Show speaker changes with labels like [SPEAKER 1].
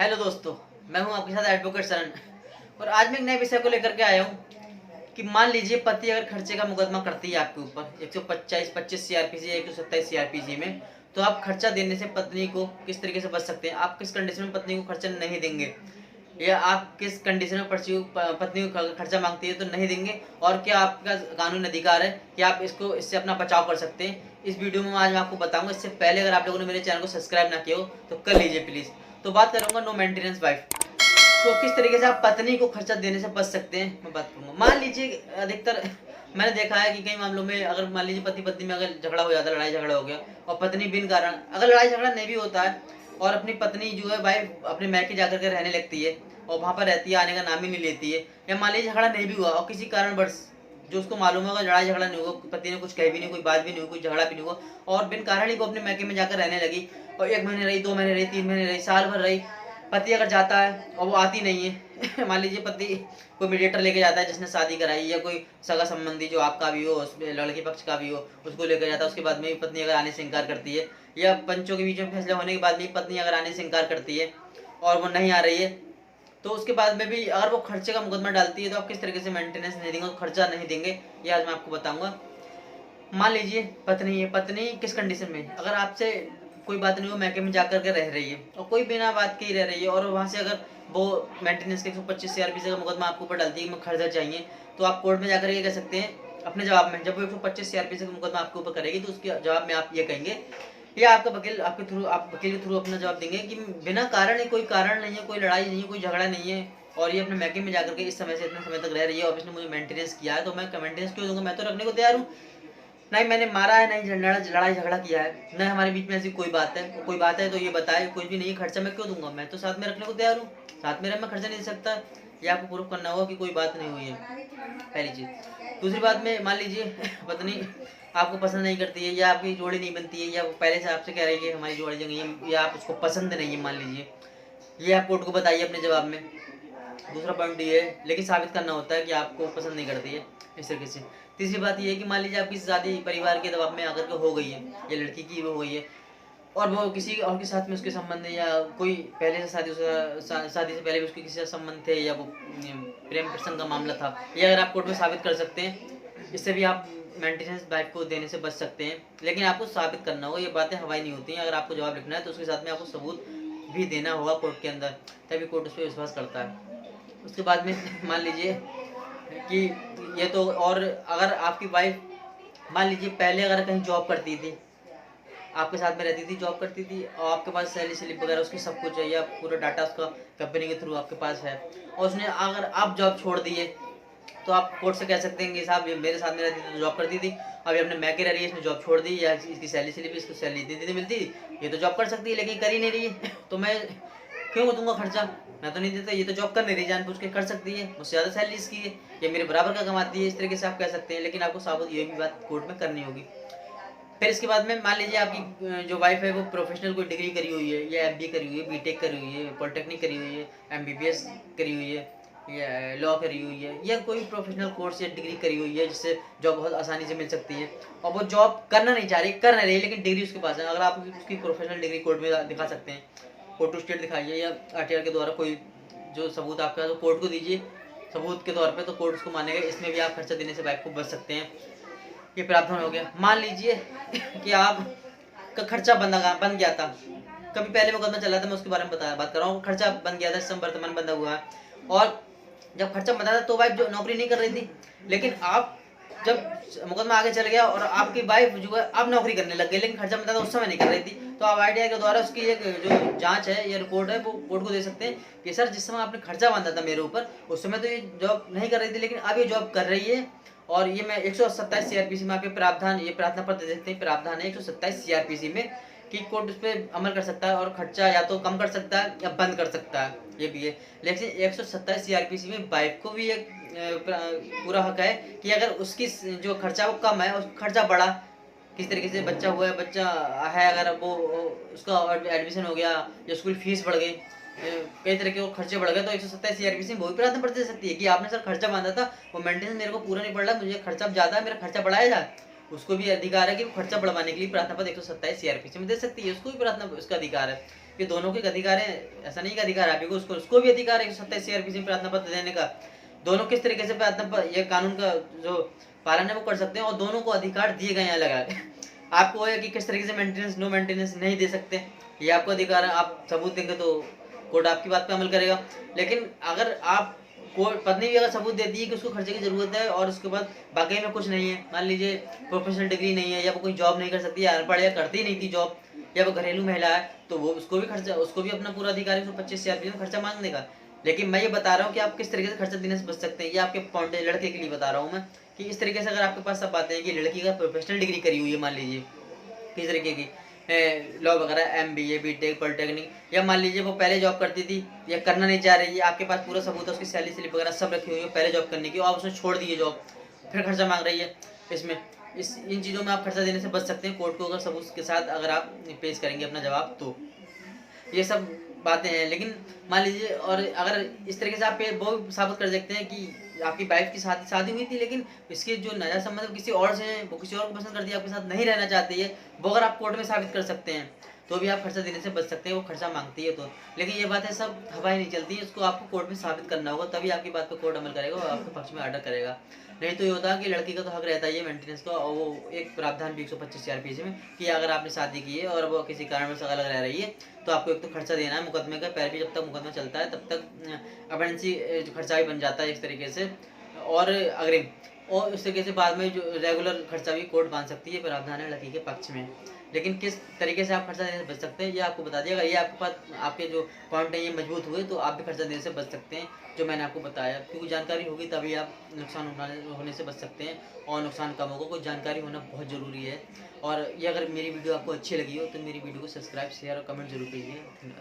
[SPEAKER 1] Hello दोस्तों, मैं हूं आपके साथ एडवोकेट शरण। और आज मैं एक नए विषय को लेकर के आया हूं कि मान लीजिए पति अगर खर्चे का मुकदमा करती है आपके ऊपर 125 सीआरपीसी या 127 सीआरपीसी में, तो आप खर्चा देने से पत्नी को किस तरीके से बच सकते हैं। आप किस कंडीशन में पत्नी को खर्चा नहीं देंगे, या आप किस कंडीशन में पत्नी को खर्चा मांगती है तो नहीं देंगे, और क्या आपका कानूनी अधिकार है कि आप इससे अपना बचाव कर सकते हैं। इस वीडियो में आज मैं आपको बताऊंगा। इससे पहले अगर आप लोगों ने मेरे चैनल को सब्सक्राइब ना किया हो तो कर लीजिए प्लीज़। तो बात करूंगा नो मेंटेनेंस वाइफ। तो किस तरीके से आप पत्नी को खर्चा देने से बच सकते हैं, मैं बात करूंगा। मान लीजिए अधिकतर मैंने देखा है कि कई मामलों में अगर मान लीजिए पति पत्नी में अगर झगड़ा हो जाता है, लड़ाई झगड़ा हो गया, और पत्नी बिन कारण, अगर लड़ाई झगड़ा नहीं भी होता है और अपनी पत्नी जो है वाइफ अपने मैके जाकर के रहने लगती है और वहाँ पर रहती है, आने का नाम ही नहीं लेती है, या मान लीजिए झगड़ा नहीं भी हुआ और किसी कारणवश जो उसको मालूम होगा लड़ाई झगड़ा नहीं हुआ, पति ने कुछ कह भी नहीं, कोई बात भी नहीं हुई, कोई झगड़ा भी नहीं हुआ, और बिन कारण ही वो अपने मैके में जाकर रहने लगी, और 1 महीने रही, 2 महीने रही, 3 महीने रही, साल भर रही, पति अगर जाता है और वो आती नहीं है मान लीजिए पति कोई मीडिएटर लेके जाता है जिसने शादी कराई, या कोई सगा संबंधी जो आपका भी हो, उसमें लड़के पक्ष का भी हो, उसको लेकर जाता है। उसके बाद में भी पत्नी अगर आने से इनकार करती है, या पंचों के बीच में फैसला होने के बाद भी पत्नी अगर आने से इनकार करती है और वो नहीं आ रही है, तो उसके बाद में भी अगर वो खर्चे का मुकदमा डालती है तो आप किस तरीके से मेंटेनेंस नहीं देंगे, खर्चा नहीं देंगे, ये आज मैं आपको बताऊंगा। मान लीजिए पत्नी है, पत्नी किस कंडीशन में, अगर आपसे कोई बात नहीं हो, मैके में जाकर के रह रही है और कोई बिना बात के ही रह रही है, और वहाँ से अगर वो मेंटेनेंस के 125 सीआरपीसी का मुकदमा आपके ऊपर डालती है कि मैं खर्चा चाहिए, तो आप कोर्ट में जाकर ये कह सकते हैं अपने जवाब में। जब वो 125 सीआरपीसी का मुकदमा आपके ऊपर करेगी तो उसके जवाब में आप ये कहेंगे, या आपका वकील आपके थ्रू, आप वकील के थ्रू अपना जवाब देंगे कि बिना कारण है, कोई कारण नहीं है, कोई लड़ाई नहीं है, कोई झगड़ा नहीं है, और ये अपने मैके में जाकर के इस समय से इतने समय तक रह रही है और इसने मुझे मेंटेनेंस किया है, तो मैं मेंटेनेंस क्यों दूंगा, मैं तो रखने को तैयार हूँ। नहीं मैंने मारा है, नहीं लड़ाई झगड़ा किया है, नहीं हमारे बीच में ऐसी कोई बात है तो ये बताए, कुछ भी नहीं, खर्चा मैं क्यों दूंगा, मैं तो साथ में रखने को तैयार हूँ, साथ में रह मैं खर्चा नहीं दे सकता। ये आपको प्रूफ करना होगा कि कोई बात नहीं हुई है, पहली चीज़। दूसरी बात में मान लीजिए पत्नी आपको पसंद नहीं करती है, या आपकी जोड़ी नहीं बनती है, या वो पहले से आपसे कह रही है हमारी जोड़ी जंगी है, या आप उसको पसंद नहीं है, मान लीजिए, ये आप कोर्ट को बताइए अपने जवाब में। दूसरा पॉइंट ये है, लेकिन साबित करना होता है कि आपको पसंद नहीं करती है, इस तरीके से। तीसरी बात ये है कि मान लीजिए आपकी शादी परिवार के दबाव में आकर के हो गई है, या लड़की की वो हो गई है, और वो किसी और के साथ में उसके संबंध है, या कोई पहले से शादी से पहले भी उसके किसी से संबंध थे, या वो प्रेम प्रसंग का मामला था, ये अगर आप कोर्ट में साबित कर सकते हैं, इससे भी आप मेंटेनेंस वाइफ को देने से बच सकते हैं। लेकिन आपको साबित करना होगा, ये बातें हवाई नहीं होती हैं। अगर आपको जवाब लिखना है तो उसके साथ में आपको सबूत भी देना होगा कोर्ट के अंदर, तभी कोर्ट उस पर विश्वास करता है। उसके बाद में मान लीजिए कि ये तो, और अगर आपकी वाइफ मान लीजिए पहले अगर कहीं जॉब करती थी, आपके साथ में रहती थी, जॉब करती थी, और आपके पास सैलरी स्लिप वगैरह उसकी सब कुछ है, या पूरा डाटा उसका कंपनी के थ्रू आपके पास है, और उसने अगर आप जॉब छोड़ दिए तो आप कोर्ट से कह सकते हैं कि साहब ये मेरे साथ में रहती थी तो जॉब करती थी, अब ये अपने मैके रह रही है, इसने जॉब छोड़ दी, या इसकी सैलरी स्लिप, इसको सैलरी इतनी इतनी मिलती, ये तो जॉब कर सकती है लेकिन कर ही नहीं रही है तो मैं क्यों दूंगा खर्चा, मैं तो नहीं देता, ये तो जॉब कर नहीं रही, जानबूझ के कर सकती है, मुझसे ज़्यादा सैलरी इसकी है, ये मेरे बराबर का कमाती है, इस तरीके से आप कह सकते हैं। लेकिन आपको साबुत ये भी बात कोर्ट में करनी होगी। फिर इसके बाद में मान लीजिए आपकी जो वाइफ है वो प्रोफेशनल कोई डिग्री करी हुई है, या एमबीए करी हुई है, बीटेक करी हुई है, पॉलिटेक्निक करी हुई है, एमबीबीएस करी हुई है, या लॉ करी हुई है, या कोई प्रोफेशनल कोर्स या डिग्री करी हुई है जिससे जॉब बहुत आसानी से मिल सकती है, और वो जॉब करना नहीं चाह रही, कर नहीं रही, लेकिन डिग्री उसके पास है। अगर आप उसकी प्रोफेशनल डिग्री कोर्ट में दिखा सकते हैं, फोटो स्टेट दिखाइए, या आरटीआर के द्वारा कोई जो सबूत आपका है तो कोर्ट को दीजिए सबूत के तौर पे, तो कोर्ट उसको मानेगा। इसमें भी आप खर्चा देने से वाइफ को बच सकते हैं। ये प्रावधान हो गया। मान लीजिए कि आप का खर्चा बन गया था, कभी पहले मुकदमा चला था, मैं उसके बारे में बात कर रहा हूँ। खर्चा बन गया था, इस समय वर्तमान बंधा हुआ है, और जब खर्चा बंधा था तो वाइफ जो नौकरी नहीं कर रही थी, लेकिन आप जब मुकदमा आगे चल गया और आपकी वाइफ जो है अब नौकरी करने लग गई, लेकिन खर्चा बंधा था उस समय नहीं कर रही थी, तो आप आईटीआई के द्वारा उसकी एक जो जांच है या रिपोर्ट है वो कोर्ट को दे सकते हैं कि सर जिस समय आपने खर्चा बांधा था मेरे ऊपर, उस समय तो ये जॉब नहीं कर रही थी, लेकिन अब ये जॉब कर रही है, और ये मैं 127 सीआरपीसी में आपके प्रावधान, ये प्रार्थना पत्र दे सकते हैं, प्रावधान है 127 सीआरपीसी में कि कोर्ट उस पर अमल कर सकता है और खर्चा या तो कम कर सकता है या बंद कर सकता है, ये भी है। लेकिन 127 सीआरपीसी में वाइफ को भी एक पूरा हक है कि अगर उसकी जो खर्चा वो कम है, उस खर्चा बढ़ा, किस तरीके से बच्चा हुआ है, बच्चा है, अगर वो उसका एडमिशन हो गया या स्कूल फीस बढ़ गई, कई तरह के खर्चे बढ़ गए, तो 127 सीआरपीसी में वो भी प्रार्थना पत्र दे सकती है कि आपने सर खर्चा बांधा था, वो मेंटेनेंस मेरे को पूरा नहीं पड़ रहा, मुझे खर्चा ज़्यादा है, मेरा खर्चा बढ़ाया जाए, उसको भी अधिकार है कि वो खर्चा बढ़वाने के लिए प्रार्थना पत्र 127 सीआरपीसी में दे सकती है, उसको भी प्रार्थना उसका अधिकार है। ये दोनों के अधिकार है, ऐसा नहीं कि अधिकार है आपको, उसको भी अधिकार है 127 सीआरपीसी में प्रार्थना पत्र देने का। दोनों किस तरीके से प्रार्थना ये कानून का जो पालन है वो कर सकते हैं, और दोनों को अधिकार दिए गए हैं अलग अलग। आपको है कि किस तरीके से मेंटेनेंस नो मेंटेनेंस नहीं दे सकते, ये आपको अधिकार है। आप सबूत देंगे तो कोर्ट आपकी बात पे अमल करेगा। लेकिन अगर आप पत्नी भी अगर सबूत देती है कि उसको खर्चे की जरूरत है और उसके बाद वाकई में कुछ नहीं है, मान लीजिए प्रोफेशनल डिग्री नहीं है, या वो कोई जॉब नहीं कर सकती, या अनपढ़, या करती नहीं थी जॉब, या वो घरेलू महिला है, तो वो उसको भी अपना पूरा अधिकार है 125 हजार में खर्चा मांगने का। लेकिन मैं ये बता रहा हूँ कि आप किस तरीके से खर्चा देने से बच सकते हैं, ये आपके पॉइंट लड़के के लिए बता रहा हूँ मैं, कि इस तरीके से अगर आपके पास सब बातें हैं कि लड़की का प्रोफेशनल डिग्री करी हुई है, मान लीजिए किस तरीके की लॉ वगैरह, MBA, BTech, पॉलिटेक्निक, या मान लीजिए वो पहले जॉब करती थी या करना नहीं चाह रही है, आपके पास पूरा सबूत है, उसकी सैलरी स्लिप वगैरह सब रखी हुई है पहले जॉब करने की, और आप उसने छोड़ दी है जॉब, फिर खर्चा मांग रही है, इसमें इन चीज़ों में आप खर्चा देने से बच सकते हैं कोर्ट को अगर सबूत के साथ अगर आप पेश करेंगे अपना जवाब तो। ये सब बातें हैं। लेकिन मान लीजिए, और अगर इस तरीके से आप वो साबित कर सकते हैं कि आपकी वाइफ की शादी हुई थी, लेकिन इसके जो नया संबंध किसी और से है, वो किसी और को पसंद करती है, आपके साथ नहीं रहना चाहती है, वो अगर आप कोर्ट में साबित कर सकते हैं तो भी आप खर्चा देने से बच सकते हैं, वो खर्चा मांगती है तो। लेकिन ये बातें सब हवाई नहीं चलती है, इसको आपको कोर्ट में साबित करना होगा, तभी आपकी बात पर कोर्ट अमल करेगा और आपके पक्ष में ऑर्डर करेगा। नहीं तो ये होता है कि लड़की का तो हक रहता है मेंटेनेंस का, और वो एक प्रावधान भी 125 सीआरपीसी में कि अगर आपने शादी की है और वो किसी कारण से अलग रह रही है तो आपको एक तो खर्चा देना है मुकदमे का, पहले भी जब तक मुकदमा चलता है तब तक एमरजेंसी खर्चा भी बन जाता है इस तरीके से, और अग्रिम, और इस तरीके से बाद में जो रेगुलर खर्चा भी कोर्ट बांध सकती है, प्रावधान है लड़की के पक्ष में। लेकिन किस तरीके से आप खर्चा देने से बच सकते हैं ये आपको बता दिया। अगर ये आपके पास आपके जो पॉइंट है ये मजबूत हुए तो आप भी खर्चा देने से बच सकते हैं, जो मैंने आपको बताया, क्योंकि जानकारी होगी तभी आप नुकसान होने से बच सकते हैं, और नुकसान कम होगा। कोई जानकारी होना बहुत ज़रूरी है। और ये अगर मेरी वीडियो आपको अच्छी लगी हो तो मेरी वीडियो को सब्सक्राइब, शेयर और कमेंट जरूर कीजिए।